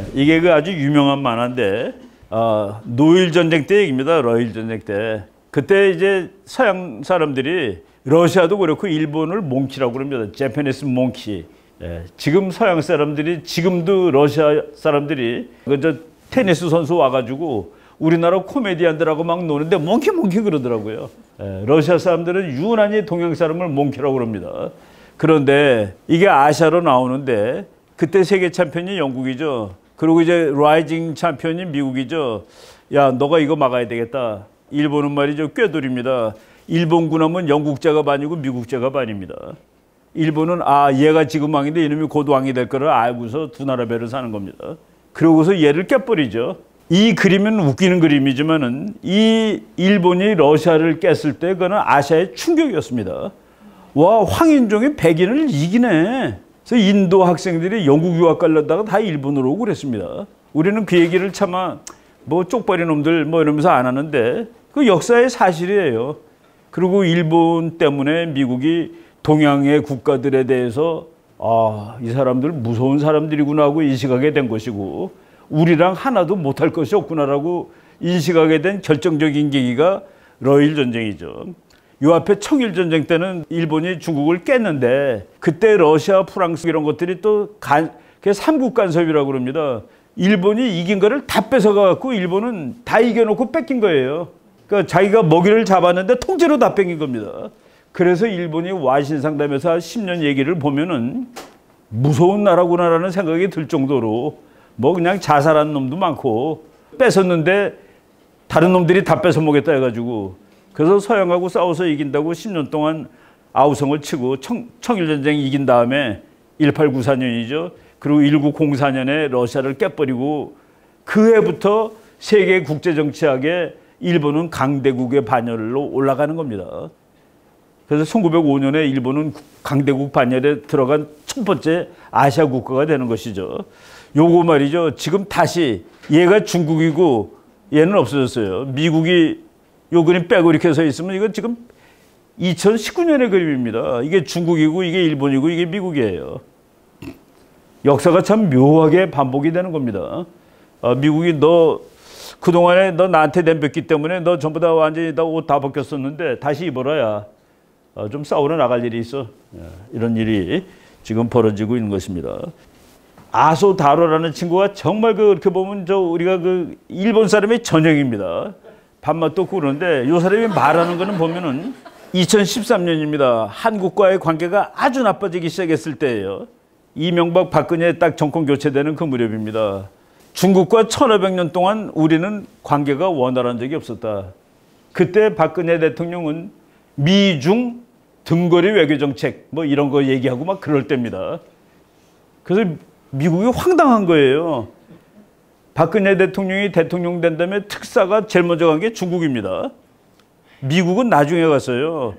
있는데 이게 그 아주 유명한 만화인데 노일 전쟁 때 얘기입니다. 러일 전쟁 때. 그때 이제 서양 사람들이 러시아도 그렇고 일본을 몽키라고 그럽니다. 제페니스 몽키. 예, 지금 서양 사람들이 지금도 러시아 사람들이 그저 테니스 선수 와가지고 우리나라 코미디언들하고 막 노는데 몽키 그러더라고요. 예, 러시아 사람들은 유난히 동양 사람을 몽키라고 그럽니다. 그런데 이게 아시아로 나오는데 그때 세계 챔피언이 영국이죠. 그리고 이제 라이징 챔피언이 미국이죠. 야, 너가 이거 막아야 되겠다. 일본은 말이죠. 꾀돌입니다. 일본군 하면 영국제가 반이고 미국제가 반입니다. 일본은 얘가 지금 왕인데 이놈이 곧 왕이 될 거를 알고서 두 나라 배를 사는 겁니다. 그러고서 얘를 깨버리죠. 이 그림은 웃기는 그림이지만은 이 일본이 러시아를 깼을 때 그거는 아시아의 충격이었습니다. 와, 황인종이 백인을 이기네. 그래서 인도 학생들이 영국 유학 가려다가 다 일본으로 오고 그랬습니다. 우리는 그 얘기를 차마 뭐 쪽발이 놈들 뭐 이러면서 안 하는데 그 역사의 사실이에요. 그리고 일본 때문에 미국이 동양의 국가들에 대해서 이 사람들 무서운 사람들이구나 하고 인식하게 된 것이고 우리랑 하나도 못할 것이 없구나라고 인식하게 된 결정적인 계기가 러일 전쟁이죠. 요 앞에 청일전쟁 때는 일본이 중국을 깼는데 그때 러시아, 프랑스 이런 것들이 또 삼국 간섭이라고 그럽니다. 일본이 이긴 거를 다 뺏어가갖고 일본은 다 이겨놓고 뺏긴 거예요. 그러니까 자기가 먹이를 잡았는데 통째로 다 뺏긴 겁니다. 그래서 일본이 와신상담에서 10년 얘기를 보면은 무서운 나라구나라는 생각이 들 정도로 뭐 그냥 자살한 놈도 많고 뺏었는데 다른 놈들이 다 뺏어 먹겠다 해가지고 그래서 서양하고 싸워서 이긴다고 10년 동안 아우성을 치고 청일전쟁 이긴 다음에 1894년이죠. 그리고 1904년에 러시아를 깨버리고 그 해부터 세계 국제정치학에 일본은 강대국의 반열로 올라가는 겁니다. 그래서 1905년에 일본은 강대국 반열에 들어간 첫 번째 아시아 국가가 되는 것이죠. 요거 말이죠. 지금 다시 얘가 중국이고 얘는 없어졌어요. 미국이 요 그림 빼고 이렇게 서 있으면 이건 지금 2019년의 그림입니다. 이게 중국이고 이게 일본이고 이게 미국이에요. 역사가 참 묘하게 반복이 되는 겁니다. 미국이 너 그동안에 너 나한테 덤볐기 때문에 너 전부 다 완전히 다 옷 다 벗겼었는데 다시 입어라야. 좀 싸우러 나갈 일이 있어. 이런 일이 지금 벌어지고 있는 것입니다. 아소다로라는 친구가 정말 그렇게 보면 우리가 그 일본 사람의 전형입니다. 밥맛도 없고 그러는데 이 사람이 말하는 거는 보면은 2013년입니다. 한국과의 관계가 아주 나빠지기 시작했을 때예요. 이명박 박근혜 딱 정권 교체되는 그 무렵입니다. 중국과 1500년 동안 우리는 관계가 원활한 적이 없었다. 그때 박근혜 대통령은 미중 등거리 외교정책 뭐 이런 거 얘기하고 막 그럴 때입니다. 그래서 미국이 황당한 거예요. 박근혜 대통령이 대통령 된 다음에 특사가 제일 먼저 간 게 중국입니다. 미국은 나중에 갔어요.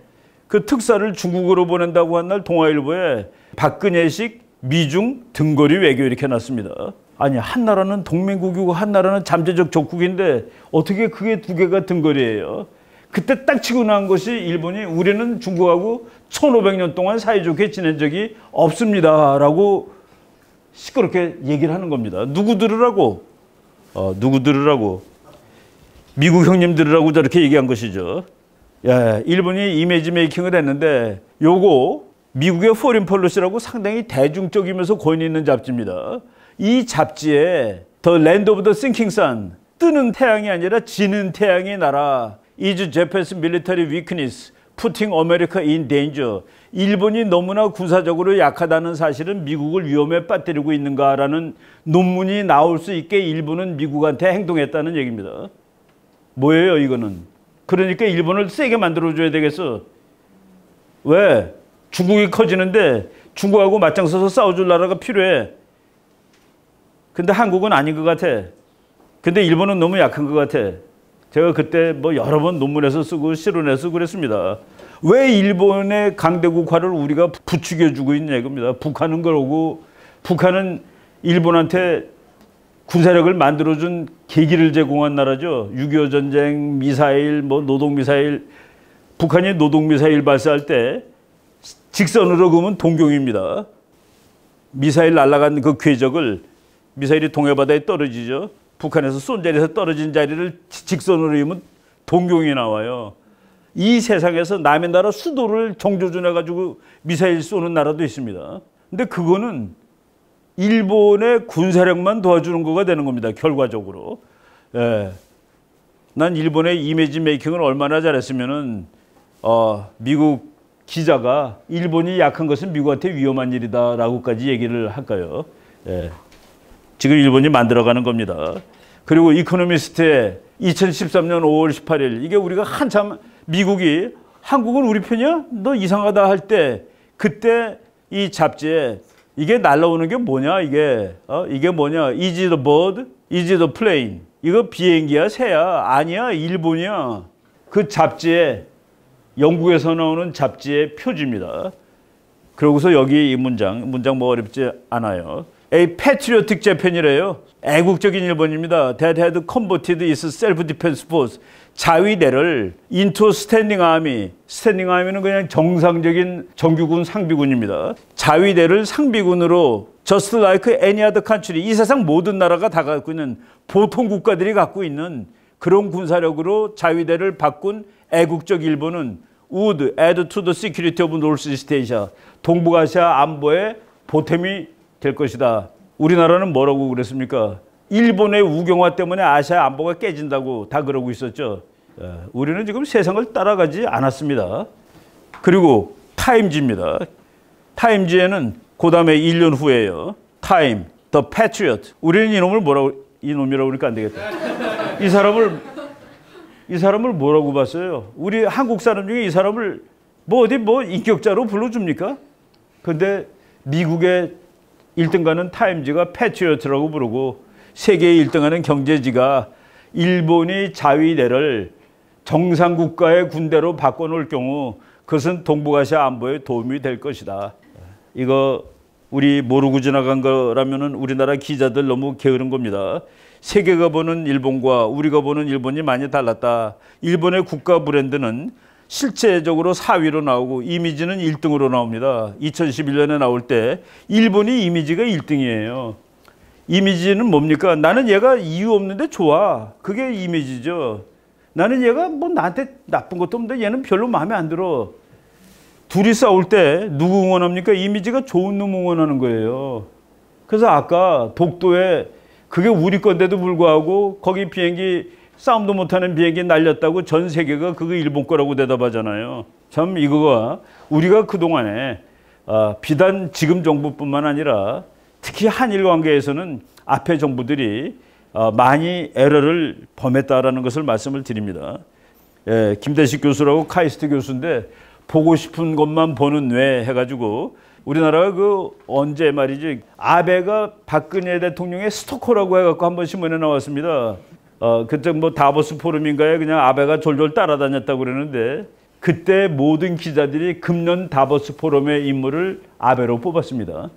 그 특사를 중국으로 보낸다고 한 날 동아일보에 박근혜식 미중 등거리 외교 이렇게 놨습니다. 아니, 한 나라는 동맹국이고 한 나라는 잠재적 적국인데 어떻게 그게 두 개가 등거리예요? 그때 딱 치고 나온 것이 일본이 우리는 중국하고 1500년 동안 사이좋게 지낸 적이 없습니다 라고 시끄럽게 얘기를 하는 겁니다. 누구 들으라고? 누구 들으라고? 미국 형님 들으라고 저렇게 얘기한 것이죠. 일본이 이미지 메이킹을 했는데 요거 미국의 포린 폴리시라고 상당히 대중적이면서 권위 있는 잡지입니다. 이 잡지에 The Land of the Sinking Sun, 뜨는 태양이 아니라 지는 태양의 나라, is Japan's military weakness, putting America in danger. 일본이 너무나 군사적으로 약하다는 사실은 미국을 위험에 빠뜨리고 있는가라는 논문이 나올 수 있게 일본은 미국한테 행동했다는 얘기입니다. 뭐예요 이거는? 그러니까 일본을 세게 만들어줘야 되겠어. 왜? 중국이 커지는데 중국하고 맞짱 서서 싸워줄 나라가 필요해. 근데 한국은 아닌 것 같아. 근데 일본은 너무 약한 것 같아. 제가 그때 뭐 여러 번 논문에서 쓰고 실론에서 그랬습니다. 왜 일본의 강대국화를 우리가 부추겨주고 있냐 이겁니다. 북한은 그러고 북한은 일본한테 군사력을 만들어준 계기를 제공한 나라죠. 6.25 전쟁, 미사일, 뭐 노동미사일. 북한이 노동미사일 발사할 때 직선으로 그으면 동경입니다. 미사일 날아간 그 궤적을 미사일이 동해바다에 떨어지죠. 북한에서 쏜 자리에서 떨어진 자리를 직선으로 이으면 동경이 나와요. 이 세상에서 남의 나라 수도를 정조준해가지고 미사일 쏘는 나라도 있습니다. 근데 그거는 일본의 군사력만 도와주는 거가 되는 겁니다. 결과적으로. 예. 난 일본의 이미지 메이킹을 얼마나 잘했으면은 미국 기자가 일본이 약한 것은 미국한테 위험한 일이다라고까지 얘기를 할까요? 예. 지금 일본이 만들어가는 겁니다. 그리고 이코노미스트의 2013년 5월 18일 이게 우리가 한참 미국이 한국은 우리 편이야? 너 이상하다 할 때 그때 이 잡지에 이게 날라오는 게 뭐냐 이게 이게 뭐냐 Is it a bird? Is it a plane? 이거 비행기야 새야? 아니야 일본이야. 그 잡지에 영국에서 나오는 잡지의 표지입니다. 그러고서 여기 이 문장 뭐 어렵지 않아요. A patriotic Japan이래요. 애국적인 일본입니다. That had converted its self-defense force. 자위대를 into standing army. standing army는 그냥 정상적인 정규군 상비군입니다. 자위대를 상비군으로 just like any other country. 이 세상 모든 나라가 다 갖고 있는 보통 국가들이 갖고 있는 그런 군사력으로 자위대를 바꾼 애국적 일본은 would add to the security of Northeast Asia. 동북아시아 안보에 보탬이 될 것이다. 우리나라는 뭐라고 그랬습니까? 일본의 우경화 때문에 아시아 안보가 깨진다고 다 그러고 있었죠. 우리는 지금 세상을 따라가지 않았습니다. 그리고 타임지입니다. 타임지에는 그 다음에 1년 후에요. 타임, The Patriot. 우리는 이놈을 이놈이라고 그러니까 안 되겠다. 이 사람을 뭐라고 봤어요? 우리 한국 사람 중에 이 사람을 어디 인격자로 불러줍니까? 근데 미국의 1등가는 타임지가 패트리어트라고 부르고 세계의 1등하는 경제지가 일본이 자위대를 정상국가의 군대로 바꿔놓을 경우 그것은 동북아시아 안보에 도움이 될 것이다. 이거 우리 모르고 지나간 거라면은 우리나라 기자들 너무 게으른 겁니다. 세계가 보는 일본과 우리가 보는 일본이 많이 달랐다. 일본의 국가 브랜드는 실제적으로 4위로 나오고 이미지는 1등으로 나옵니다. 2011년에 나올 때 일본이 이미지가 1등이에요. 이미지는 뭡니까? 나는 얘가 이유 없는데 좋아. 그게 이미지죠. 나는 얘가 나한테 나쁜 것도 없는데 얘는 별로 마음에 안 들어. 둘이 싸울 때 누구 응원합니까? 이미지가 좋은 놈 응원하는 거예요. 그래서 아까 독도에 그게 우리 건데도 불구하고 거기 비행기 싸움도 못하는 비행기 날렸다고 전 세계가 그거 일본 거라고 대답하잖아요. 참 이거가 우리가 그동안에 비단 지금 정부뿐만 아니라 특히 한일 관계에서는 앞에 정부들이 많이 에러를 범했다라는 것을 말씀을 드립니다. 예, 김대식 교수라고 카이스트 교수인데 보고 싶은 것만 보는 뇌 해가지고 우리나라가 언제 말이지 아베가 박근혜 대통령의 스토커라고 해갖고 한번 신문에 나왔습니다. 그때 다보스 포럼인가에 그냥 아베가 졸졸 따라다녔다고 그러는데 그때 모든 기자들이 금년 다보스 포럼의 인물을 아베로 뽑았습니다.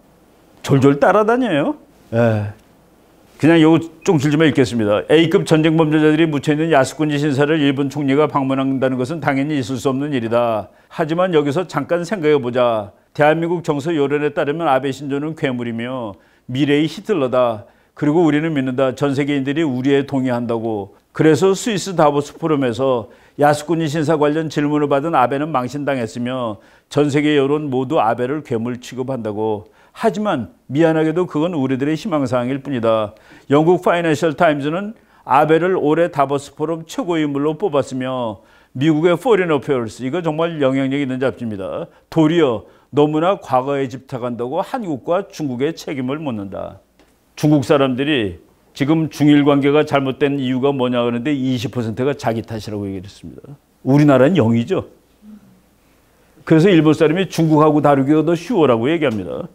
졸졸 따라다녀요. 그냥 요거 좀 길지만 읽겠습니다. A급 전쟁 범죄자들이 묻혀있는 야스쿠니 신사를 일본 총리가 방문한다는 것은 당연히 있을 수 없는 일이다. 하지만 여기서 잠깐 생각해보자. 대한민국 정서 여론에 따르면 아베 신조는 괴물이며 미래의 히틀러다. 그리고 우리는 믿는다. 전 세계인들이 우리에 동의한다고. 그래서 스위스 다보스 포럼에서 야스쿠니 신사 관련 질문을 받은 아베는 망신당했으며 전 세계 여론 모두 아베를 괴물 취급한다고. 하지만 미안하게도 그건 우리들의 희망사항일 뿐이다. 영국 파이낸셜 타임즈는 아베를 올해 다보스 포럼 최고 인물로 뽑았으며 미국의 Foreign Affairs, 이거 정말 영향력 있는 잡지입니다. 도리어 너무나 과거에 집착한다고 한국과 중국의 책임을 묻는다. 중국 사람들이 지금 중일 관계가 잘못된 이유가 뭐냐 그러는데 20%가 자기 탓이라고 얘기했습니다. 우리나라는 0이죠. 그래서 일본 사람이 중국하고 다루기가 더 쉬워라고 얘기합니다.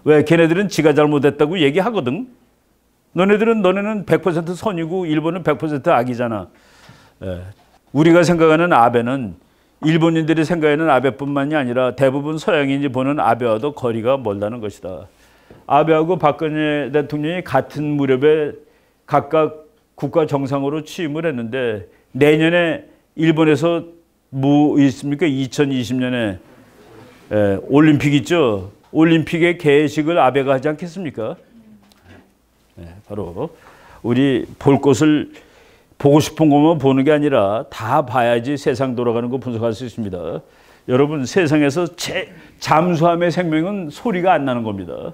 왜? 걔네들은 지가 잘못했다고 얘기하거든. 너네는 100% 선이고 일본은 100% 악이잖아. 우리가 생각하는 아베는 일본인들이 생각하는 아베뿐만이 아니라 대부분 서양인이 보는 아베와도 거리가 멀다는 것이다. 아베하고 박근혜 대통령이 같은 무렵에 각각 국가 정상으로 취임을 했는데 내년에 일본에서 뭐 있습니까? 2020년에 올림픽 있죠. 올림픽의 개회식을 아베가 하지 않겠습니까? 바로 우리 볼 것을 보고 싶은 것만 보는 게 아니라 다 봐야지 세상 돌아가는 거 분석할 수 있습니다. 여러분, 세상에서 잠수함의 생명은 소리가 안 나는 겁니다.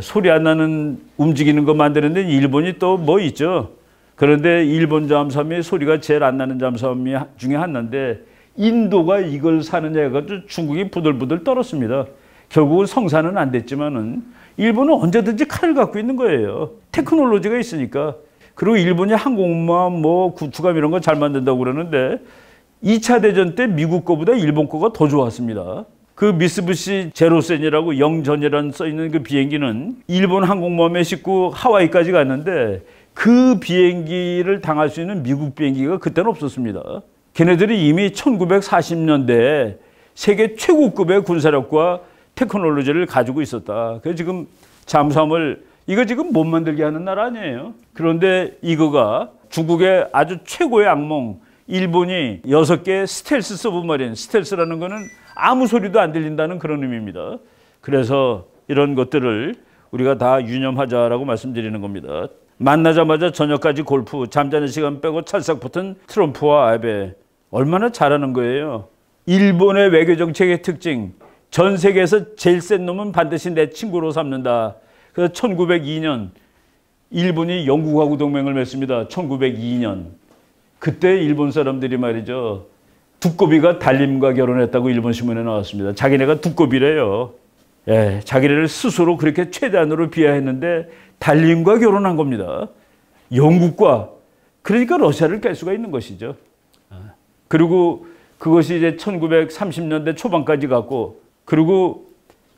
소리 안 나는 움직이는 거 만드는데 일본이 또 뭐 있죠. 그런데 일본 잠수함이 소리가 제일 안 나는 잠수함 중에 하나인데 인도가 이걸 사느냐 해가지고 중국이 부들부들 떨었습니다. 결국은 성사는 안 됐지만은 일본은 언제든지 칼을 갖고 있는 거예요. 테크놀로지가 있으니까. 그리고 일본이 항공모함, 뭐 구축함 이런 거 잘 만든다고 그러는데 2차 대전 때 미국 거보다 일본 거가 더 좋았습니다. 그 미쓰비시 제로센이라고 영전이라는 써있는 그 비행기는 일본 항공모함에 싣고 하와이까지 갔는데 그 비행기를 당할 수 있는 미국 비행기가 그때는 없었습니다. 걔네들이 이미 1940년대에 세계 최고급의 군사력과 테크놀로지를 가지고 있었다. 그래서 지금 잠수함을 이거 지금 못 만들게 하는 나라 아니에요. 그런데 이거가 중국의 아주 최고의 악몽, 일본이 6개 스텔스 서브마린, 스텔스라는 거는 아무 소리도 안 들린다는 그런 의미입니다. 그래서 이런 것들을 우리가 다 유념하자라고 말씀드리는 겁니다. 만나자마자 저녁까지 골프, 잠자는 시간 빼고 찰싹 붙은 트럼프와 아베. 얼마나 잘하는 거예요. 일본의 외교 정책의 특징, 전 세계에서 제일 센 놈은 반드시 내 친구로 삼는다. 그래서 1902년 일본이 영국하고 동맹을 맺습니다. 1902년. 그때 일본 사람들이 말이죠. 두꺼비가 달림과 결혼했다고 일본 신문에 나왔습니다. 자기네가 두꺼비래요. 예, 자기네를 스스로 그렇게 최대한으로 비하했는데 달림과 결혼한 겁니다. 영국과. 그러니까 러시아를 깰 수가 있는 것이죠. 그리고 그것이 이제 1930년대 초반까지 갔고, 그리고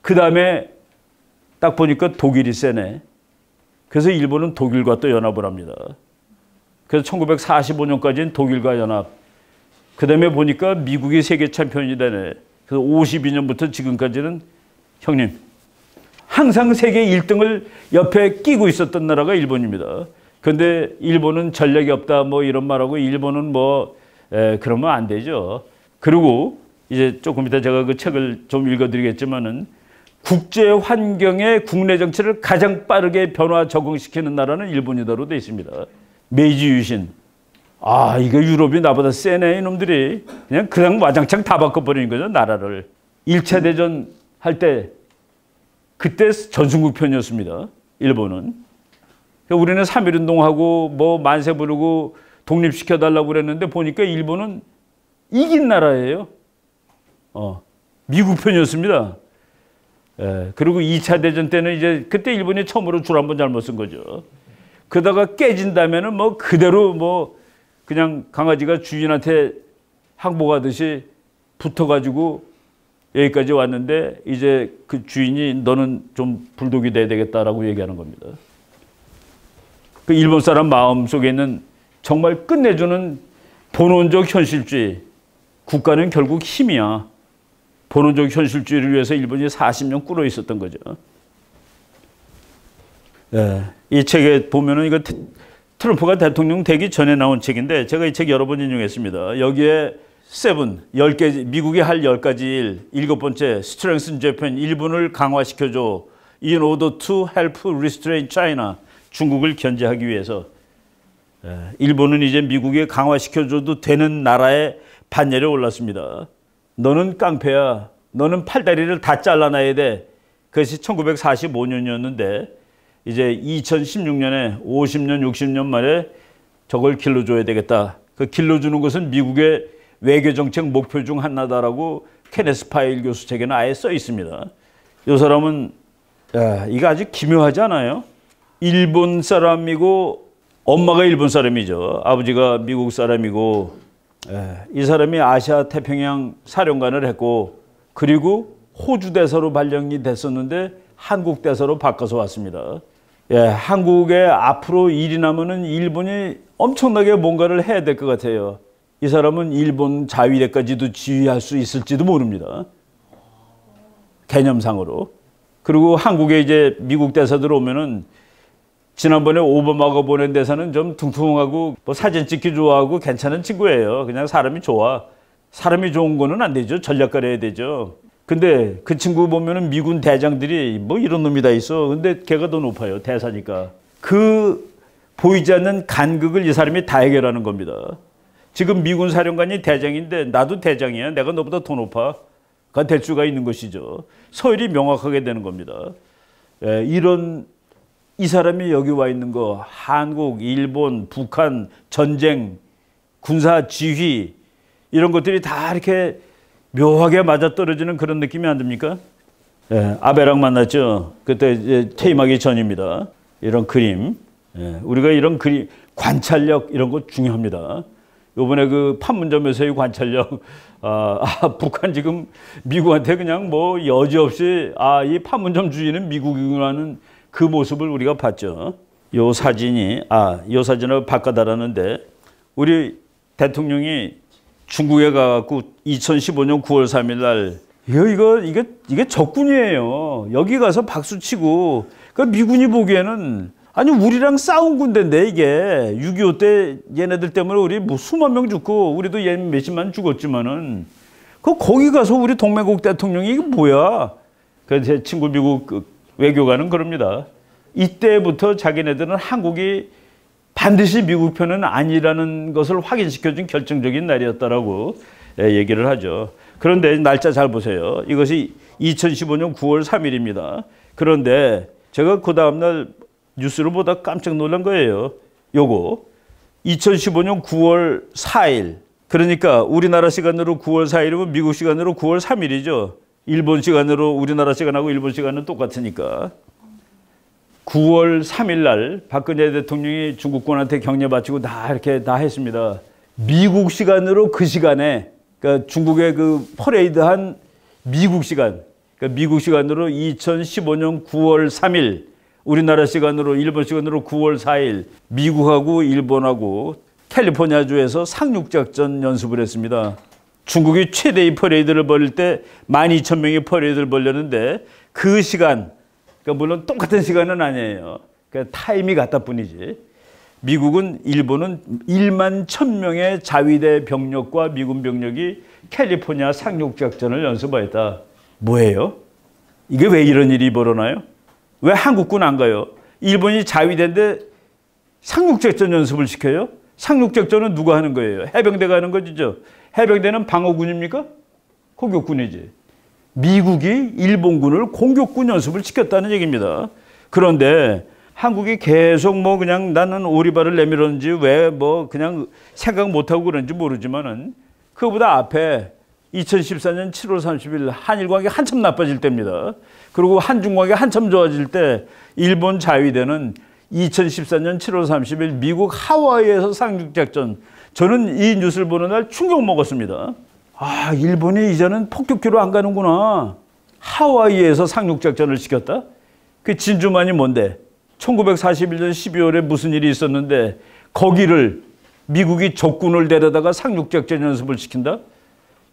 그 다음에 딱 보니까 독일이 세네. 그래서 일본은 독일과 또 연합을 합니다. 그래서 1945년까지는 독일과 연합. 그 다음에 보니까 미국이 세계 챔피언이 되네. 그래서 52년부터 지금까지는 형님, 항상 세계 1등을 옆에 끼고 있었던 나라가 일본입니다. 그런데 일본은 전략이 없다 뭐 이런 말하고 일본은 뭐 그러면 안 되죠. 그리고 이제 조금 이따 제가 그 책을 좀 읽어드리겠지만은 국제 환경에 국내 정치를 가장 빠르게 변화 적응시키는 나라는 일본이다로 되어 있습니다. 메이지 유신. 아, 이거 유럽이 나보다 세네 이놈들이. 그냥 와장창 다 바꿔버리는 거죠, 나라를. 1차 대전 할 때 그때 전순국 편이었습니다, 일본은. 우리는 3.1운동하고 뭐 만세 부르고 독립시켜달라고 그랬는데 보니까 일본은 이긴 나라예요. 미국 편이었습니다. 그리고 2차 대전 때는 이제 그때 일본이 처음으로 줄 한번 잘못 쓴 거죠. 그러다가 깨진다면은 뭐 그대로 뭐 그냥 강아지가 주인한테 항복하듯이 붙어가지고 여기까지 왔는데 이제 그 주인이 너는 좀 불독이 돼야 되겠다라고 얘기하는 겁니다. 그 일본 사람 마음 속에 있는 정말 끝내주는 본원적 현실주의. 국가는 결국 힘이야. 본원적 현실주의를 위해서 일본이 40년 꿇어 있었던 거죠. 이 책에 보면은 이거 트럼프가 대통령 되기 전에 나온 책인데 제가 이 책 여러 번 인용했습니다. 여기에 10개, 미국이 할 10가지 일, 7번째, Strengthen Japan, 일본을 강화시켜줘. In order to help restrain China, 중국을 견제하기 위해서. 일본은 이제 미국에 강화시켜줘도 되는 나라의 반열에 올랐습니다. 너는 깡패야. 너는 팔다리를 다 잘라놔야 돼. 그것이 1945년이었는데 이제 2016년에 50년, 60년 만에 저걸 길러줘야 되겠다. 그 길러주는 것은 미국의 외교정책 목표 중 하나다라고 케네스 파일 교수 책에는 아예 써 있습니다. 이 사람은 이거 아주 기묘하지 않아요? 일본 사람이고 엄마가 일본 사람이죠. 아버지가 미국 사람이고 이 사람이 아시아 태평양 사령관을 했고 그리고 호주 대사로 발령이 됐었는데 한국 대사로 바꿔서 왔습니다. 한국에 앞으로 일이 나면은 일본이 엄청나게 뭔가를 해야 될 것 같아요. 이 사람은 일본 자위대까지도 지휘할 수 있을지도 모릅니다. 개념상으로. 그리고 한국에 이제 미국 대사들 오면은 지난번에 오바마가 보낸 대사는 좀 퉁퉁하고 뭐 사진 찍기 좋아하고 괜찮은 친구예요. 그냥 사람이 좋아. 사람이 좋은 거는 안 되죠. 전략가려야 되죠. 근데 그 친구 보면은 미군 대장들이 뭐 이런 놈이 다 있어. 근데 걔가 더 높아요. 대사니까. 그 보이지 않는 간극을 이 사람이 다 해결하는 겁니다. 지금 미군 사령관이 대장인데 나도 대장이야. 내가 너보다 더 높아. 가 될 수가 있는 것이죠. 서열이 명확하게 되는 겁니다. 예, 이런 이 사람이 여기 와 있는 거 한국, 일본, 북한, 전쟁, 군사 지휘 이런 것들이 다 이렇게 묘하게 맞아떨어지는 그런 느낌이 안 듭니까? 예, 아베랑 만났죠. 그때 이제 퇴임하기 전입니다. 이런 그림. 예, 우리가 이런 그림, 관찰력 이런 거 중요합니다. 이번에 그 판문점에서의 관찰력, 북한 지금 미국한테 그냥 뭐 여지없이 이 판문점 주인은 미국이라는 그 모습을 우리가 봤죠. 요 사진이 요 사진을 바꿔달라는데 우리 대통령이 중국에 가갖고 2015년 9월 3일 날 이게 적군이에요. 여기 가서 박수 치고 그 미군이 보기에는 아니 우리랑 싸운 군대인데 이게 6.25 때 얘네들 때문에 우리 뭐 수만 명 죽고 우리도 얘 몇십만 죽었지만은 거기 가서 우리 동맹국 대통령이 이게 뭐야? 그 제 친구 미국 외교관은 그럽니다. 이때부터 자기네들은 한국이 반드시 미국 편은 아니라는 것을 확인시켜준 결정적인 날이었다라고 얘기를 하죠. 그런데 날짜 잘 보세요. 이것이 2015년 9월 3일입니다. 그런데 제가 그 다음날 뉴스를 보다 깜짝 놀란 거예요. 요거 2015년 9월 4일 그러니까 우리나라 시간으로 9월 4일이면 미국 시간으로 9월 3일이죠. 일본 시간으로 우리나라 시간하고 일본 시간은 똑같으니까 9월 3일 날 박근혜 대통령이 중국군한테 격려 바치고 이렇게 다 했습니다. 미국 시간으로 그 시간에 그러니까 중국의 그 퍼레이드한 미국 시간 그러니까 미국 시간으로 2015년 9월 3일 우리나라 시간으로 일본 시간으로 9월 4일 미국하고 일본하고 캘리포니아주에서 상륙작전 연습을 했습니다. 중국이 최대의 퍼레이드를 벌일 때 12,000명의 퍼레이드를 벌렸는데 그 시간 그러니까 물론 똑같은 시간은 아니에요. 그러니까 타임이 같다 뿐이지. 미국은 일본은 1만 1,000명의 자위대 병력과 미군 병력이 캘리포니아 상륙작전을 연습하였다. 뭐예요? 이게 왜 이런 일이 벌어나요? 왜 한국군 안 가요? 일본이 자위대인데 상륙작전 연습을 시켜요? 상륙작전은 누가 하는 거예요? 해병대가 하는 거죠. 해병대는 방어군입니까? 공격군이지. 미국이 일본군을 공격군 연습을 시켰다는 얘기입니다. 그런데 한국이 계속 뭐 그냥 나는 오리발을 내밀었는지 왜 뭐 그냥 생각 못하고 그런지 모르지만은 그거보다 앞에 2014년 7월 30일 한일 관계 한참 나빠질 때입니다. 그리고 한중 관계 한참 좋아질 때 일본 자위대는 2014년 7월 30일 미국 하와이에서 상륙작전 저는 이 뉴스를 보는 날 충격 먹었습니다. 일본이 이제는 폭격기로 안 가는구나. 하와이에서 상륙작전을 시켰다? 그 진주만이 뭔데? 1941년 12월에 무슨 일이 있었는데 거기를 미국이 적군을 데려다가 상륙작전 연습을 시킨다?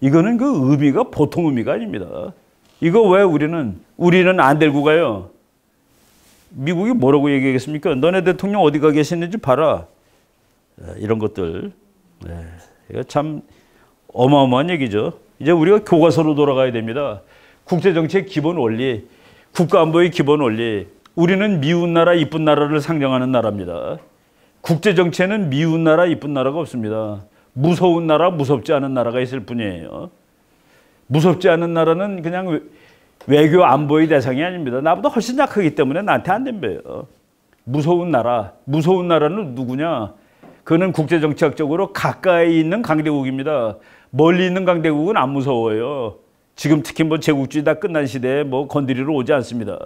이거는 그 의미가 보통 의미가 아닙니다. 이거 왜 우리는 안 데리고 가요? 미국이 뭐라고 얘기하겠습니까? 너네 대통령 어디 가 계시는지 봐라. 이런 것들. 이거 참 어마어마한 얘기죠. 이제 우리가 교과서로 돌아가야 됩니다. 국제정치의 기본 원리, 국가안보의 기본 원리. 우리는 미운 나라, 이쁜 나라를 상정하는 나라입니다. 국제정치에는 미운 나라, 이쁜 나라가 없습니다. 무서운 나라, 무섭지 않은 나라가 있을 뿐이에요. 무섭지 않은 나라는 그냥 외교 안보의 대상이 아닙니다. 나보다 훨씬 약하기 때문에 나한테 안 덤벼요. 무서운 나라는 누구냐? 그는 국제정치학적으로 가까이 있는 강대국입니다. 멀리 있는 강대국은 안 무서워요. 지금 특히 뭐 제국주의 다 끝난 시대에 뭐 건드리러 오지 않습니다.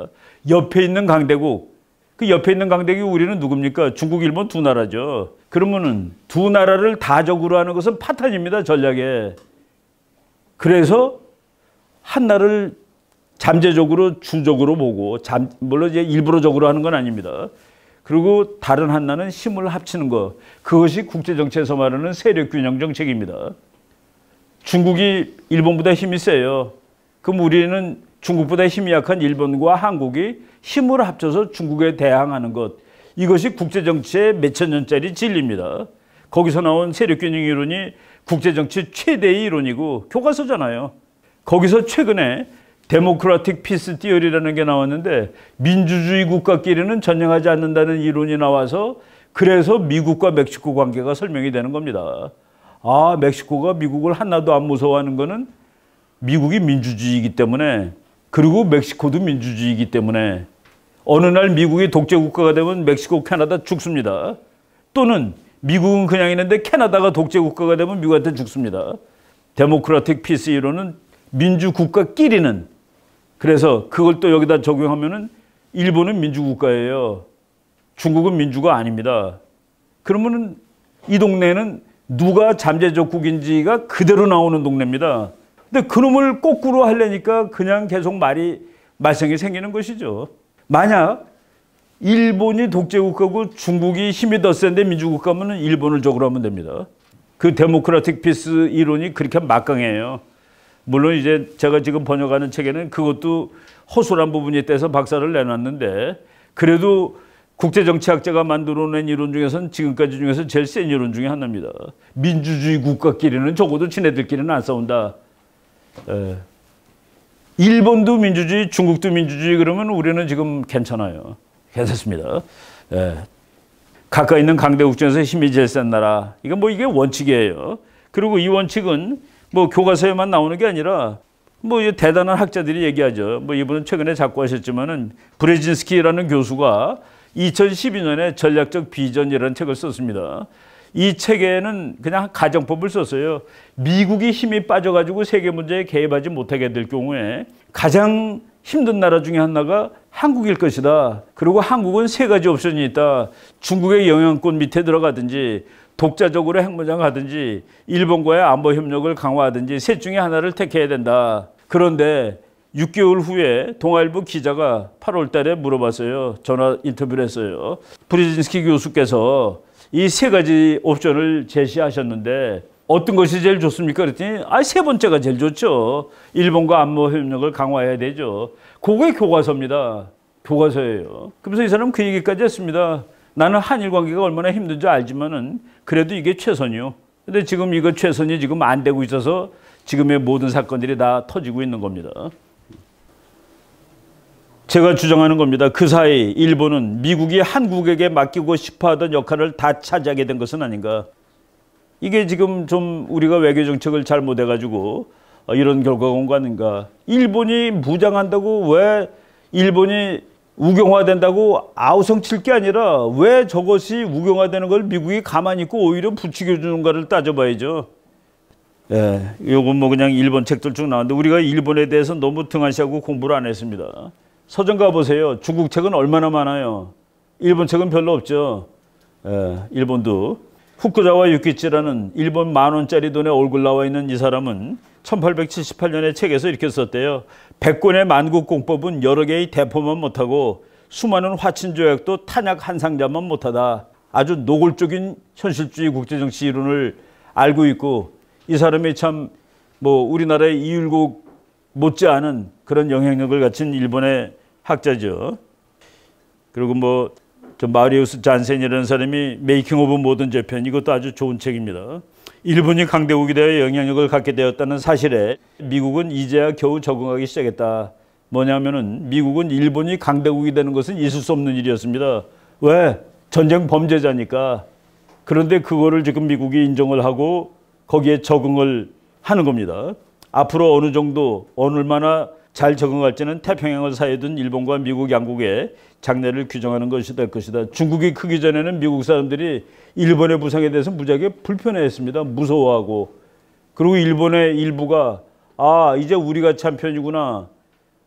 옆에 있는 강대국, 그 옆에 있는 강대국이 우리는 누굽니까? 중국, 일본 두 나라죠. 그러면은 두 나라를 다적으로 하는 것은 파탄입니다, 전략에. 그래서 한 나라를 잠재적으로 주적으로 보고, 물론 이제 일부러적으로 하는 건 아닙니다. 그리고 다른 하나는 힘을 합치는 것. 그것이 국제정치에서 말하는 세력균형 정책입니다. 중국이 일본보다 힘이 세요. 그럼 우리는 중국보다 힘이 약한 일본과 한국이 힘을 합쳐서 중국에 대항하는 것. 이것이 국제정치의 몇천 년짜리 진리입니다. 거기서 나온 세력균형 이론이 국제정치 최대의 이론이고 교과서잖아요. 거기서 최근에 데모크라틱 피스 티어리라는 게 나왔는데 민주주의 국가끼리는 전쟁하지 않는다는 이론이 나와서 그래서 미국과 멕시코 관계가 설명이 되는 겁니다. 아, 멕시코가 미국을 하나도 안 무서워하는 거는 미국이 민주주의이기 때문에, 그리고 멕시코도 민주주의이기 때문에 어느 날 미국이 독재 국가가 되면 멕시코, 캐나다 죽습니다. 또는 미국은 그냥 있는데 캐나다가 독재 국가가 되면 미국한테 죽습니다. 데모크라틱 피스 이론은 민주 국가끼리는, 그래서 그걸 또 여기다 적용하면은 일본은 민주 국가예요. 중국은 민주가 아닙니다. 그러면은 이 동네는 누가 잠재적국인지가 그대로 나오는 동네입니다. 근데 그놈을 거꾸로 하려니까 그냥 계속 말썽이 생기는 것이죠. 만약 일본이 독재국가고 중국이 힘이 더 센데 민주국가면 일본을 적으로 하면 됩니다. 그 데모크라틱 피스 이론이 그렇게 막강해요. 물론 이제 제가 지금 번역하는 책에는 그것도 허술한 부분이 떼서 박사를 내놨는데, 그래도 국제정치학자가 만들어낸 이론 중에서는 지금까지 중에서 제일 센 이론 중에 하나입니다. 민주주의 국가끼리는 적어도 지네들끼리는 안 싸운다. 일본도 민주주의, 중국도 민주주의 그러면 우리는 지금 괜찮아요. 괜찮습니다. 가까이 있는 강대국 중에서 힘이 제일 센 나라. 이게 원칙이에요. 그리고 이 원칙은 뭐 교과서에만 나오는 게 아니라 뭐 대단한 학자들이 얘기하죠. 뭐 이분은 최근에 작고 하셨지만은 브레진스키라는 교수가 2012년에 전략적 비전이라는 책을 썼습니다. 이 책에는 그냥 가정법을 썼어요. 미국이 힘이 빠져가지고 세계 문제에 개입하지 못하게 될 경우에 가장 힘든 나라 중에 하나가 한국일 것이다. 그리고 한국은 세 가지 옵션이 있다. 중국의 영향권 밑에 들어가든지, 독자적으로 핵무장하든지, 일본과의 안보 협력을 강화하든지 셋 중에 하나를 택해야 된다. 그런데 6개월 후에 동아일보 기자가 8월 달에 물어봤어요. 전화 인터뷰를 했어요. 브레진스키 교수께서 이 세 가지 옵션을 제시하셨는데 어떤 것이 제일 좋습니까? 그랬더니 세 번째가 제일 좋죠. 일본과 안보 협력을 강화해야 되죠. 그게 교과서입니다. 교과서예요. 그래서 이 사람은 그 얘기까지 했습니다. 나는 한일 관계가 얼마나 힘든지 알지만은 그래도 이게 최선이요. 근데 지금 이거 최선이 지금 안 되고 있어서 지금의 모든 사건들이 다 터지고 있는 겁니다. 제가 주장하는 겁니다. 그 사이 일본은 미국이 한국에게 맡기고 싶어하던 역할을 다 차지하게 된 것은 아닌가. 이게 지금 좀 우리가 외교 정책을 잘못해가지고 이런 결과가 온 거 아닌가. 일본이 무장한다고 왜 일본이 우경화된다고 아우성 칠 게 아니라 왜 저것이 우경화되는 걸 미국이 가만히 있고 오히려 부추겨 주는가를 따져봐야죠. 요건 뭐 그냥 일본 책들 쭉 나왔는데 우리가 일본에 대해서 너무 등한시하고 공부를 안 했습니다. 서점 가보세요. 중국 책은 얼마나 많아요. 일본 책은 별로 없죠. 일본도. 후쿠자와 유키치라는 일본 10,000원짜리 돈에 얼굴 나와 있는 이 사람은 1878년에 책에서 이렇게 썼대요. 100권의 만국공법은 여러 개의 대포만 못하고 수많은 화친조약도 탄약 한 상자만 못하다. 아주 노골적인 현실주의 국제정치 이론을 알고 있고, 이 사람이 참 뭐 우리나라의 이율곡 못지않은 그런 영향력을 갖춘 일본의 학자죠. 그리고 뭐 마리우스 잔센이라는 사람이 메이킹 오브 모던 재팬, 이것도 아주 좋은 책입니다. 일본이 강대국이 되어 영향력을 갖게 되었다는 사실에 미국은 이제야 겨우 적응하기 시작했다. 뭐냐면은 미국은 일본이 강대국이 되는 것은 있을 수 없는 일이었습니다. 왜? 전쟁 범죄자니까. 그런데 그거를 지금 미국이 인정을 하고 거기에 적응을 하는 겁니다. 앞으로 어느 정도, 얼마나 잘 적응할지는 태평양을 사이에 둔 일본과 미국 양국의 장래를 규정하는 것이 될 것이다. 중국이 크기 전에는 미국 사람들이 일본의 부상에 대해서 무지하게 불편해했습니다. 무서워하고. 그리고 일본의 일부가 이제 우리가 참편이구나.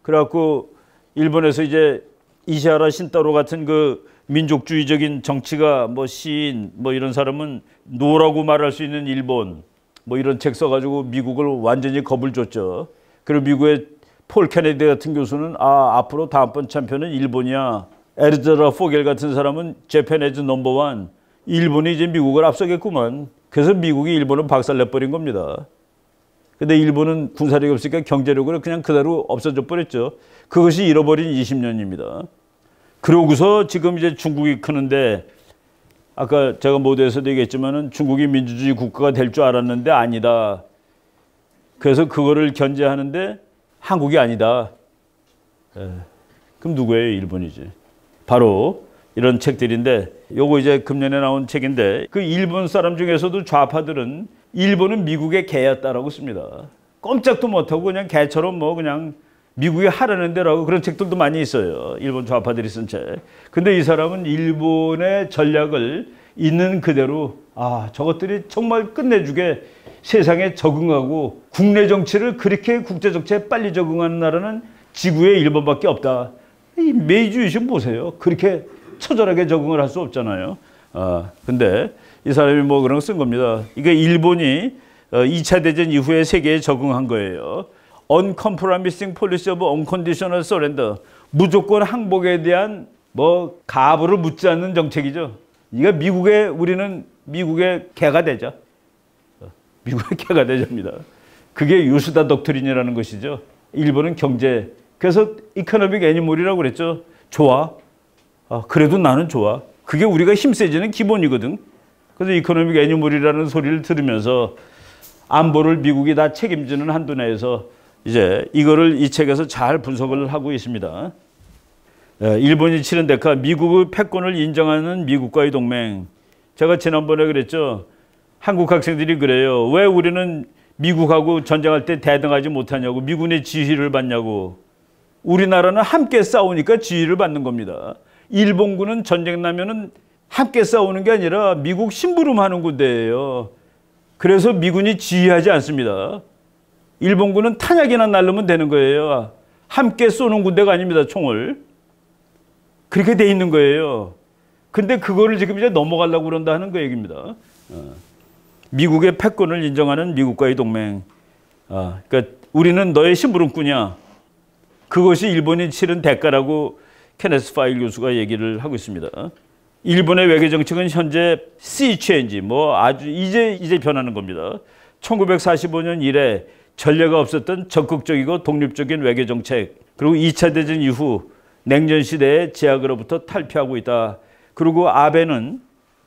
그래갖고 일본에서 이제 이시하라 신타로 같은 그 민족주의적인 정치가 시인 이런 사람은 노라고 말할 수 있는 일본 이런 책 써가지고 미국을 완전히 겁을 줬죠. 그리고 미국의 폴 케네디 같은 교수는 앞으로 다음번 챔피언은 일본이야. 에르자라 포겔 같은 사람은 재팬 에즈 넘버원. 일본이 이제 미국을 앞서겠구만. 그래서 미국이 일본을 박살내버린 겁니다. 근데 일본은 군사력이 없으니까 경제력으로 그냥 그대로 없어져 버렸죠. 그것이 잃어버린 20년입니다. 그러고서 지금 이제 중국이 크는데, 아까 제가 모두에서도 얘기했지만은 중국이 민주주의 국가가 될 줄 알았는데 아니다. 그래서 그거를 견제하는데 한국이 아니다. 그럼 누구예요? 일본이지. 바로 이런 책들인데 요거 이제 금년에 나온 책인데 그 일본 사람 중에서도 좌파들은 일본은 미국의 개였다라고 씁니다. 꼼짝도 못하고 그냥 개처럼 뭐 그냥 미국이 하라는 대로 그런 책들도 많이 있어요. 일본 좌파들이 쓴 책. 근데 이 사람은 일본의 전략을 있는 그대로 저것들이 정말 끝내주게 세상에 적응하고 국내 정치를 그렇게 국제 정치에 빨리 적응하는 나라는 지구에 일본밖에 없다. 이 메이지 유신 보세요. 그렇게 처절하게 적응을 할 수 없잖아요. 근데 이 사람이 뭐 그런 거 쓴 겁니다. 이게 일본이 2차 대전 이후에 세계에 적응한 거예요. Uncompromising Policy of Unconditional Surrender. 무조건 항복에 대한 뭐 가부를 묻지 않는 정책이죠. 이게 우리는 미국의 개가 되죠. 미국의 개가 되자입니다. 그게 요시다 독트린이라는 것이죠. 일본은 경제. 그래서 이코노믹 애니멀이라고 그랬죠. 좋아. 그래도 나는 좋아. 그게 우리가 힘세지는 기본이거든. 그래서 이코노믹 애니멀이라는 소리를 들으면서 안보를 미국이 다 책임지는 한도 내에서 이제 이거를 이 책에서 잘 분석을 하고 있습니다. 일본이 치른 대가 미국의 패권을 인정하는 미국과의 동맹. 제가 지난번에 그랬죠. 한국 학생들이 그래요. 왜 우리는 미국하고 전쟁할 때 대등하지 못하냐고. 미군의 지휘를 받냐고. 우리나라는 함께 싸우니까 지휘를 받는 겁니다. 일본군은 전쟁 나면은 함께 싸우는 게 아니라 미국 심부름하는 군대예요. 그래서 미군이 지휘하지 않습니다. 일본군은 탄약이나 날르면 되는 거예요. 함께 쏘는 군대가 아닙니다. 총을. 그렇게 돼 있는 거예요. 근데 그거를 지금 이제 넘어가려고 그런다 하는 그 얘기입니다. 미국의 패권을 인정하는 미국과의 동맹. 그러니까 우리는 너의 심부름꾼이야. 그것이 일본이 치른 대가라고 케네스 파일 교수가 얘기를 하고 있습니다. 일본의 외교 정책은 현재 sea change, 아주 이제 변하는 겁니다. 1945년 이래 전례가 없었던 적극적이고 독립적인 외교 정책, 그리고 2차 대전 이후 냉전 시대의 제약으로부터 탈피하고 있다. 그리고 아베는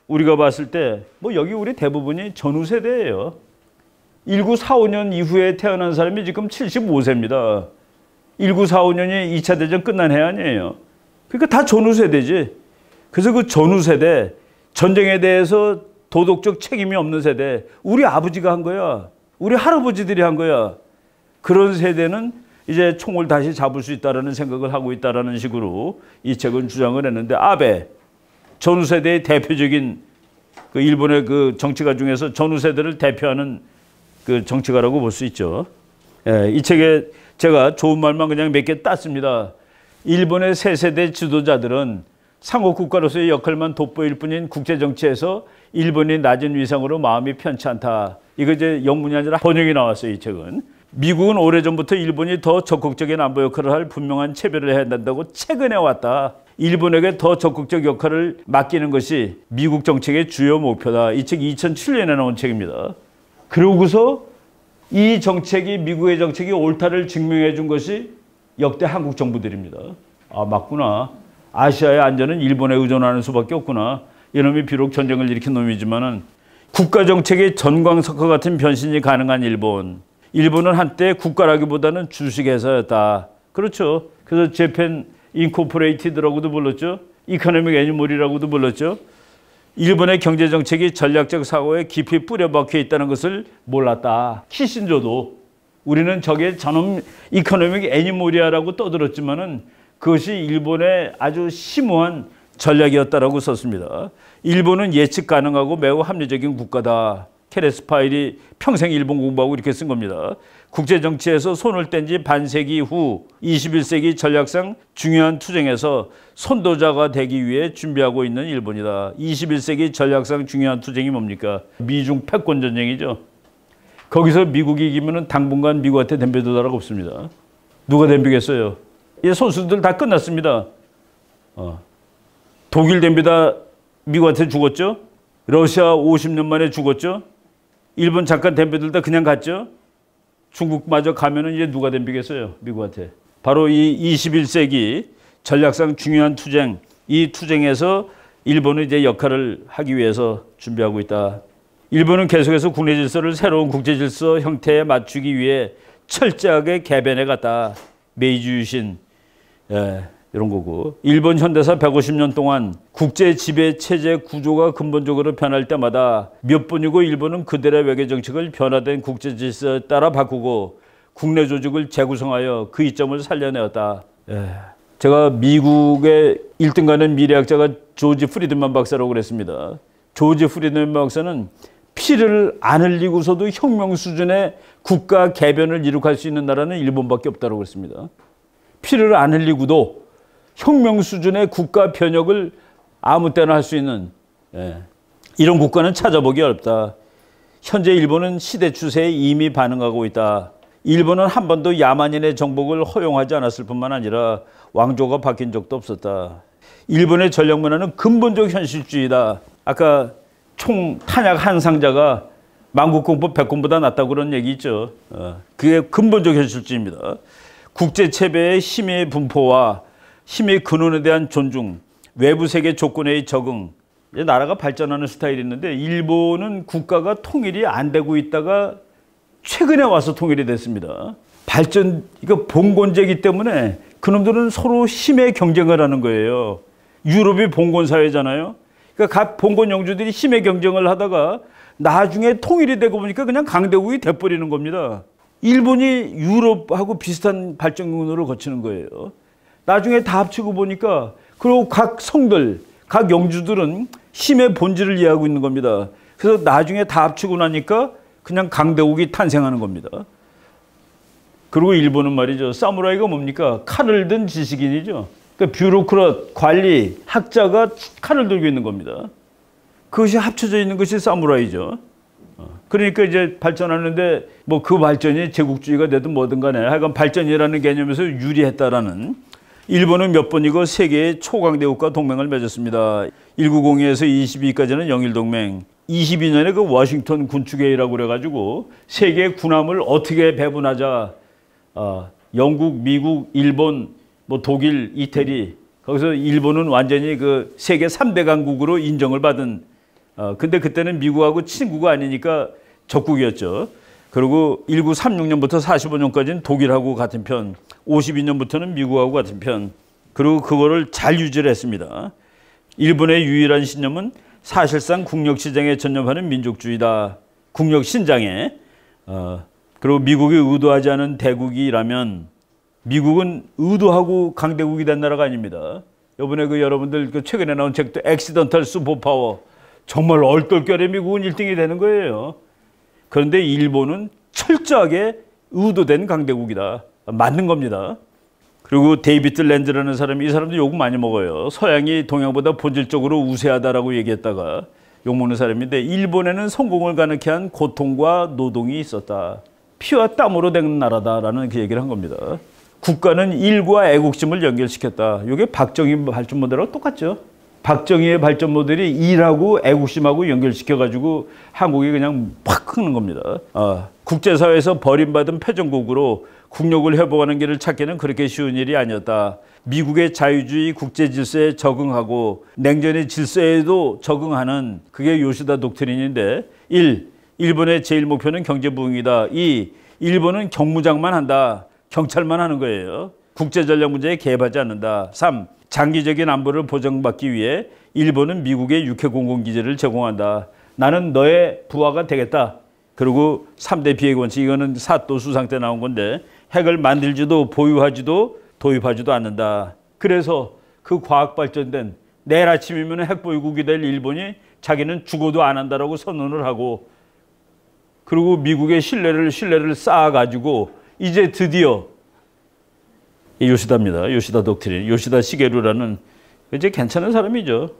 우리가 봤을 때 여기 우리 대부분이 전후 세대예요. 1945년 이후에 태어난 사람이 지금 75세입니다. 1945년이 2차 대전 끝난 해 아니에요. 그러니까 다 전후 세대지. 그래서 그 전후 세대, 전쟁에 대해서 도덕적 책임이 없는 세대, 우리 아버지가 한 거야. 우리 할아버지들이 한 거야. 그런 세대는 이제 총을 다시 잡을 수 있다는 생각을 하고 있다는 식으로 이 책은 주장을 했는데, 아베, 전후 세대의 대표적인 그 일본의 그 정치가 중에서 전후 세대를 대표하는 그 정치가라고 볼 수 있죠. 이 책에 제가 좋은 말만 그냥 몇 개 땄습니다. 일본의 새 세대 지도자들은 상호 국가로서의 역할만 돋보일 뿐인 국제 정치에서 일본이 낮은 위상으로 마음이 편치 않다. 이거 이제 영문이 아니라 번역이 나왔어요, 이 책은. 미국은 오래전부터 일본이 더 적극적인 안보 역할을 할 분명한 체별을 해야 한다고 최근에 왔다. 일본에게 더 적극적 역할을 맡기는 것이 미국 정책의 주요 목표다. 이 책 2007년에 나온 책입니다. 그러고서 이 정책이, 미국의 정책이 옳다를 증명해 준 것이 역대 한국 정부들입니다. 맞구나. 아시아의 안전은 일본에 의존하는 수밖에 없구나. 이놈이 비록 전쟁을 일으킨 놈이지만은 국가 정책의 전광석과 같은 변신이 가능한 일본. 일본은 한때 국가라기보다는 주식회사였다. 그렇죠. 그래서 재팬 인코퍼레이티드라고도 불렀죠. 이코노믹 애니멀이라고도 불렀죠. 일본의 경제 정책이 전략적 사고에 깊이 뿌려박혀 있다는 것을 몰랐다. 키신저도 우리는 저게 저놈 이코노믹 애니멀이야라고 떠들었지만은 그것이 일본의 아주 심오한 전략이었다라고 썼습니다. 일본은 예측 가능하고 매우 합리적인 국가다. 케네스 파일이 평생 일본 공부하고 이렇게 쓴 겁니다. 국제 정치에서 손을 뗀 지 반세기 후 21세기 전략상 중요한 투쟁에서 선도자가 되기 위해 준비하고 있는 일본이다. 21세기 전략상 중요한 투쟁이 뭡니까? 미중 패권 전쟁이죠. 거기서 미국이 이기면 당분간 미국한테 덤벼들 나라가 없습니다. 누가 덤비겠어요? 이 선수들 다 끝났습니다. 독일 덤비다 미국한테 죽었죠. 러시아 50년 만에 죽었죠. 일본 잠깐 덤벼들다 그냥 갔죠. 중국마저 가면은 이제 누가 덤비겠어요? 미국한테. 바로 이 21세기 전략상 중요한 투쟁, 이 투쟁에서 일본은 이제 역할을 하기 위해서 준비하고 있다. 일본은 계속해서 국내 질서를 새로운 국제 질서 형태에 맞추기 위해 철저하게 개변해 갔다. 메이지 유신 이런 거고. 일본 현대사 150년 동안 국제 지배 체제 구조가 근본적으로 변할 때마다 몇 번이고 일본은 그들의 외교 정책을 변화된 국제 질서에 따라 바꾸고 국내 조직을 재구성하여 그 이점을 살려내었다. 제가 미국의 1등 가는 미래학자가 조지 프리드만 박사라고 그랬습니다. 조지 프리드만 박사는 피를 안 흘리고서도 혁명 수준의 국가 개변을 이룩할 수 있는 나라는 일본밖에 없다고 그랬습니다. 피를 안 흘리고도 혁명 수준의 국가 변혁을 아무 때나 할 수 있는 이런 국가는 찾아보기 어렵다. 현재 일본은 시대 추세에 이미 반응하고 있다. 일본은 한 번도 야만인의 정복을 허용하지 않았을 뿐만 아니라 왕조가 바뀐 적도 없었다. 일본의 전략 문화는 근본적 현실주의다. 아까 총 탄약 한 상자가 만국공법 100권보다 낫다고 그런 얘기 있죠. 그게 근본적 현실주의입니다. 국제체배의 힘의 분포와 힘의 근원에 대한 존중, 외부 세계 조건의 적응. 나라가 발전하는 스타일이 있는데 일본은 국가가 통일이 안 되고 있다가 최근에 와서 통일이 됐습니다. 이거 봉건제이기 때문에 그놈들은 서로 힘의 경쟁을 하는 거예요. 유럽이 봉건사회잖아요. 그러니까 각 봉건 영주들이 힘의 경쟁을 하다가 나중에 통일이 되고 보니까 그냥 강대국이 돼버리는 겁니다. 일본이 유럽하고 비슷한 발전론을 거치는 거예요. 나중에 다 합치고 보니까 그리고 각 성들, 각 영주들은 힘의 본질을 이해하고 있는 겁니다. 그래서 나중에 다 합치고 나니까 그냥 강대국이 탄생하는 겁니다. 그리고 일본은 말이죠. 사무라이가 뭡니까? 칼을 든 지식인이죠. 그러니까 뷰로크랏, 관리, 학자가 칼을 들고 있는 겁니다. 그것이 합쳐져 있는 것이 사무라이죠. 그러니까 이제 발전하는데 뭐 그 발전이 제국주의가 되든 뭐든 간에 하여간 발전이라는 개념에서 유리했다라는. 일본은 몇 번이고 세계의 초강대국과 동맹을 맺었습니다. 1902에서 22까지는 영일동맹, 22년에 그 워싱턴 군축회의라고 그래가지고 세계 군함을 어떻게 배분하자. 영국, 미국, 일본, 뭐 독일, 이태리, 거기서 일본은 완전히 그 세계 3대 강국으로 인정을 받은. 근데 그때는 미국하고 친구가 아니니까 적국이었죠. 그리고 1936년부터 45년까지는 독일하고 같은 편, 52년부터는 미국하고 같은 편. 그리고 그거를 잘 유지를 했습니다. 일본의 유일한 신념은 사실상 국력시장에 전념하는 민족주의다. 국력신장에. 그리고 미국이 의도하지 않은 대국이라면 미국은 의도하고 강대국이 된 나라가 아닙니다. 이번에 여러분들 최근에 나온 책도 액시던탈 슈퍼파워. 정말 얼떨결에 미국은 1등이 되는 거예요. 그런데 일본은 철저하게 의도된 강대국이다. 맞는 겁니다. 그리고 데이비드 랜드라는 사람이, 이 사람도 욕 많이 먹어요. 서양이 동양보다 본질적으로 우세하다라고 얘기했다가 욕먹는 사람인데, 일본에는 성공을 가능케 한 고통과 노동이 있었다. 피와 땀으로 된 나라다라는 그 얘기를 한 겁니다. 국가는 일과 애국심을 연결시켰다. 이게 박정희 발전 모델하고 똑같죠. 박정희의 발전 모델이 일하고 애국심하고 연결시켜가지고 한국이 그냥 팍 크는 겁니다. 국제사회에서 버림받은 패전국으로 국력을 회복하는 길을 찾기는 그렇게 쉬운 일이 아니었다. 미국의 자유주의 국제 질서에 적응하고 냉전의 질서에도 적응하는 그게 요시다 독트린인데, 1. 일본의 제일 목표는 경제 부흥이다. 2. 일본은 경무장만 한다. 경찰만 하는 거예요. 국제전략 문제에 개입하지 않는다. 3. 장기적인 안보를 보장받기 위해 일본은 미국의 육해공군기지를 제공한다. 나는 너의 부하가 되겠다. 그리고 3대 비핵 원칙, 이거는 사또 수상 때 나온 건데, 핵을 만들지도 보유하지도 도입하지도 않는다. 그래서 그 과학 발전된 내일 아침이면 핵보유국이 될 일본이 자기는 죽어도 안 한다라고 선언을 하고, 그리고 미국의 신뢰를 쌓아가지고 이제 드디어 이 요시다입니다. 요시다 독트린, 요시다 시게루라는 이제 괜찮은 사람이죠.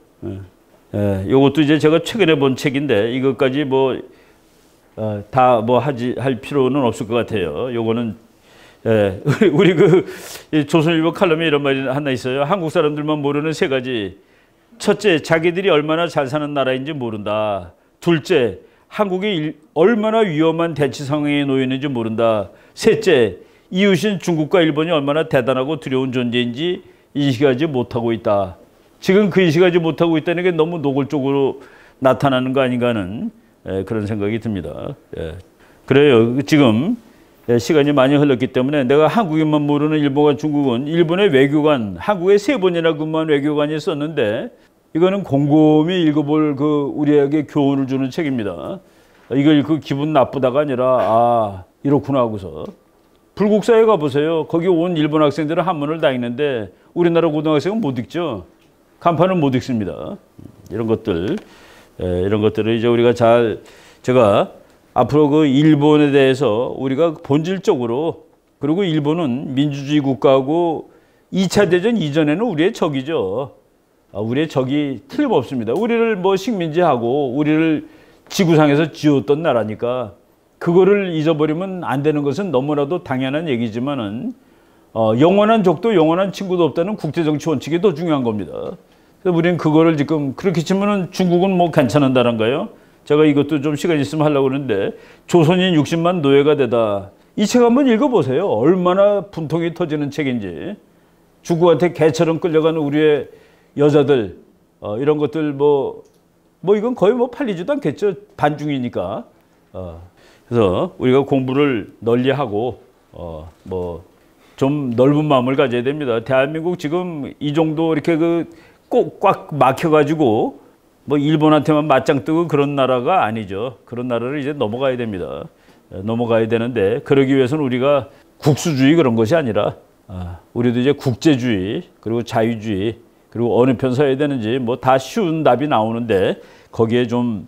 이것도 이제 제가 최근에 본 책인데 이것까지 다 할 필요는 없을 것 같아요. 요거는 우리 조선일보 칼럼에 이런 말이 하나 있어요. 한국 사람들만 모르는 3가지. 첫째, 자기들이 얼마나 잘 사는 나라인지 모른다. 둘째, 한국이 얼마나 위험한 대치 상황에 놓여 있는지 모른다. 셋째, 이웃인 중국과 일본이 얼마나 대단하고 두려운 존재인지 인식하지 못하고 있다. 지금 그 인식하지 못하고 있다는 게 너무 노골적으로 나타나는 거 아닌가 하는 그런 생각이 듭니다. 그래요. 지금 시간이 많이 흘렀기 때문에 내가 한국인만 모르는 일본과 중국은 일본의 외교관, 한국에 3번이나 근무한 외교관이 썼는데 이거는 곰곰이 읽어볼 그 우리에게 교훈을 주는 책입니다. 이걸 그 기분 나쁘다가 아니라 이렇구나 하고서 불국사에 가보세요. 거기 온 일본 학생들은 한문을 다 읽는데 우리나라 고등학생은 못 읽죠. 간판을 못 읽습니다. 이런 것들을 이제 우리가 제가 앞으로 그 일본에 대해서 우리가 본질적으로, 그리고 일본은 민주주의 국가고 2차 대전 이전에는 우리의 적이죠. 우리의 적이 틀림없습니다. 우리를 뭐 식민지하고 우리를 지구상에서 지었던 나라니까 그거를 잊어버리면 안 되는 것은 너무나도 당연한 얘기지만은 영원한 적도 영원한 친구도 없다는 국제정치 원칙이 더 중요한 겁니다. 그래서 우리는 그거를 지금 그렇게 치면은 중국은 뭐 괜찮은 나라인가요? 제가 이것도 좀 시간 있으면 하려고 그러는데 조선인 60만 노예가 되다. 이 책 한번 읽어보세요. 얼마나 분통이 터지는 책인지. 중국한테 개처럼 끌려가는 우리의 여자들 이런 것들 뭐 이건 거의 뭐 팔리지도 않겠죠. 반중이니까. 그래서 우리가 공부를 널리하고 뭐 좀 넓은 마음을 가져야 됩니다. 대한민국 지금 이 정도 이렇게 꼭 꽉 막혀가지고 뭐 일본한테만 맞짱 뜨고 그런 나라가 아니죠. 그런 나라를 이제 넘어가야 됩니다. 넘어가야 되는데 그러기 위해서는 우리가 국수주의 그런 것이 아니라 우리도 이제 국제주의 그리고 자유주의 그리고 어느 편 서야 되는지 뭐 다 쉬운 답이 나오는데 거기에 좀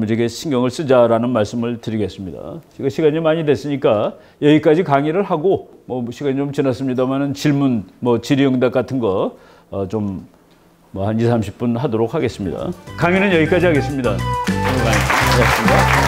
이렇게 신경을 쓰자라는 말씀을 드리겠습니다. 제가 시간이 많이 됐으니까 여기까지 강의를 하고 뭐 시간이 좀 지났습니다만은 질문 뭐 질의응답 같은 거 좀 뭐 한 20-30분 하도록 하겠습니다. 강의는 여기까지 하겠습니다. 오늘 강의 고맙습니다.